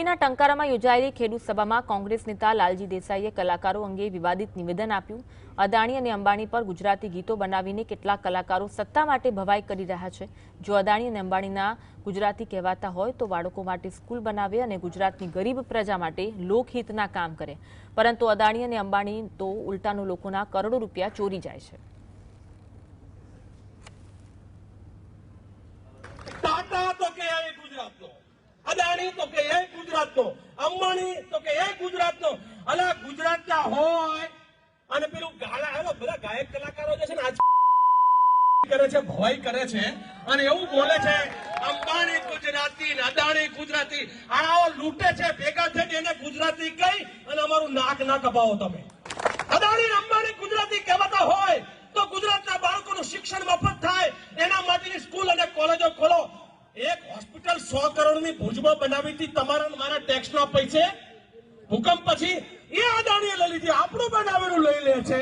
ટંકારામાં યોજાયેલી ખેડૂત સભામાં કોંગ્રેસ નેતા લાલજી દેસાઈએ કલાકારો અંગે વિવાદિત નિવેદન આપ્યું। અદાણી અને અંબાણી પર ગુજરાતી ગીતો બનાવીને કેટલાક કલાકારો સત્તા માટે ભવાઈ કરી રહ્યા છે। જો અદાણી અને અંબાણીના ગુજરાતી કહેવાતા હોય તો બાળકો માટે સ્કૂલ બનાવે અને ગુજરાતની ગરીબ પ્રજા માટે લોકહિતના કામ કરે, પરંતુ અદાણી અને અંબાણી તો ઉલટાનો લોકોના કરોડો રૂપિયા ચોરી જાય છે। અદાણી તો કે એ ગુજરાતનો, અંબાણી તો કે એ ગુજરાતનો, અલા ગુજરાતના હોય અને પેલું ગાળા હેલો બધા ગાયક કલાકારો જે છે ને આજ કરે છે, ભવાઈ કરે છે અને એવું બોલે છે અંબાણી ગુજરાતી ને અદાણી ગુજરાતી, આવો લૂંટે છે, ભેગા થઈને એને ગુજરાતી કહી અને અમારું નાક ના કપાવો તમે। અદાણી અંબાણી ગુજરાતી કહેવાતા હોય તો ગુજરાતના બાળકોનું શિક્ષણ મફત થાય, એના માટેની સ્કૂલ અને કોલેજો ખોલો। એક હોસ્પિટલ 100 કરોડની ભુજમાં બનાવી હતી તમારા મારા ટેક્સના પૈસે, ભૂકંપ પછી એ અદાણીએ લઈ લીધી, આપણું બનાવેલું લઈ લે છે।